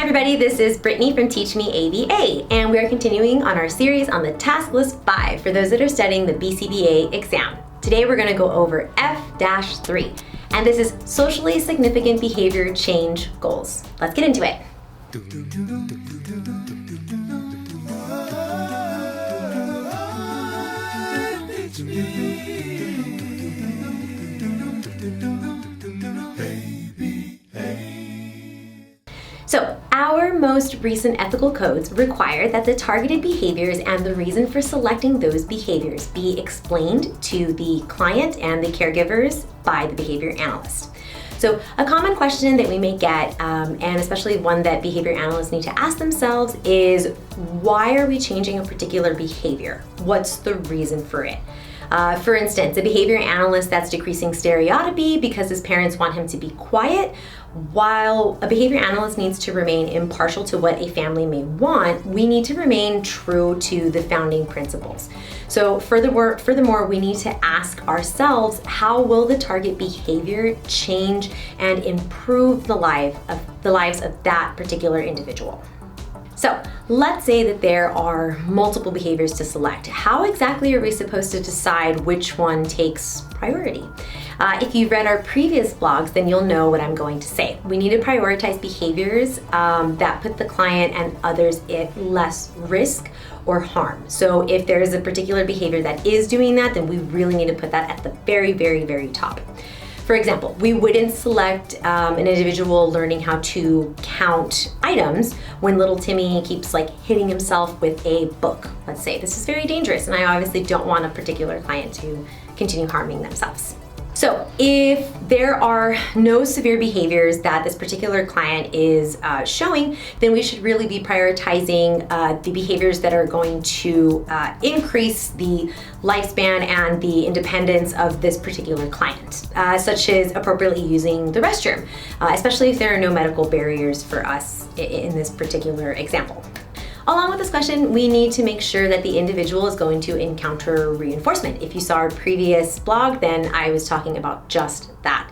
Hi everybody, this is Brittany from Teach Me ABA, and we are continuing on our series on the task list 5 for those that are studying the BCBA exam. Today we're going to go over F-3, and this is socially significant behavior change goals. Let's get into it. So, our most recent ethical codes require that the targeted behaviors and the reason for selecting those behaviors be explained to the client and the caregivers by the behavior analyst. So, a common question that we may get, and especially one that behavior analysts need to ask themselves, is why are we changing a particular behavior? What's the reason for it? For instance, a behavior analyst that's decreasing stereotypy because his parents want him to be quiet, while a behavior analyst needs to remain impartial to what a family may want, we need to remain true to the founding principles. So furthermore, we need to ask ourselves, how will the target behavior change and improve the lives of that particular individual? So let's say that there are multiple behaviors to select. How exactly are we supposed to decide which one takes priority? If you've read our previous blogs, then you'll know what I'm going to say. We need to prioritize behaviors that put the client and others at less risk or harm. So if there is a particular behavior that is doing that, then we really need to put that at the very, very, very top. For example, we wouldn't select an individual learning how to count items when little Timmy keeps hitting himself with a book. Let's say this is very dangerous, and I obviously don't want a particular client to continue harming themselves. So if there are no severe behaviors that this particular client is showing, then we should really be prioritizing the behaviors that are going to increase the lifespan and the independence of this particular client, such as appropriately using the restroom, especially if there are no medical barriers for us in this particular example. Along with this question, we need to make sure that the individual is going to encounter reinforcement. If you saw our previous blog, then I was talking about just that.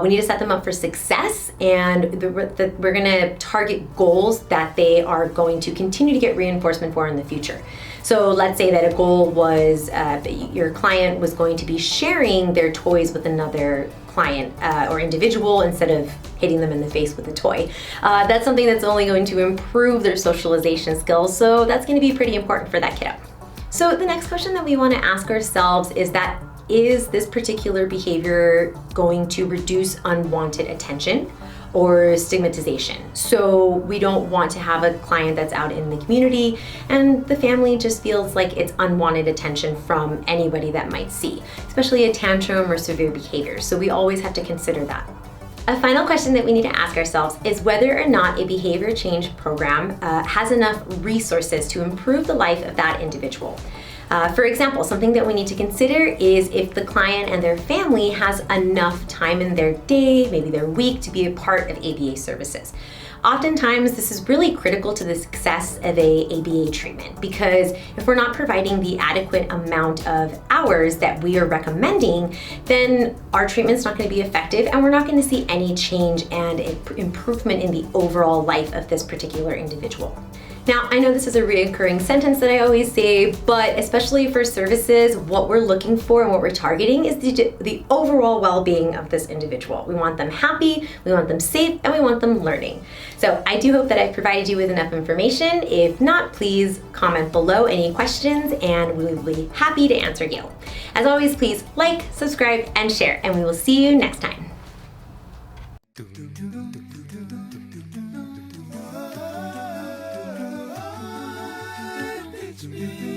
We need to set them up for success, and we're going to target goals that they are going to continue to get reinforcement for in the future. So let's say that a goal was your client was going to be sharing their toys with another client or individual instead of hitting them in the face with a toy. That's something that's only going to improve their socialization skills, so that's going to be pretty important for that kiddo. So the next question that we want to ask ourselves is this particular behavior going to reduce unwanted attention or stigmatization? So we don't want to have a client that's out in the community and the family just feels like it's unwanted attention from anybody that might see, especially a tantrum or severe behavior. So we always have to consider that. A final question that we need to ask ourselves is whether or not a behavior change program has enough resources to improve the life of that individual. For example, something that we need to consider is if the client and their family has enough time in their day, maybe their week, to be a part of ABA services. Oftentimes, this is really critical to the success of a ABA treatment, because if we're not providing the adequate amount of hours that we are recommending, then our treatment's not going to be effective and we're not going to see any change and improvement in the overall life of this particular individual. Now, I know this is a recurring sentence that I always say, but especially for services, what we're looking for and what we're targeting is the overall well-being of this individual. We want them happy, we want them safe, and we want them learning. So I do hope that I've provided you with enough information. If not, please comment below any questions and we will be happy to answer you. As always, please like, subscribe, and share, and we will see you next time. To me.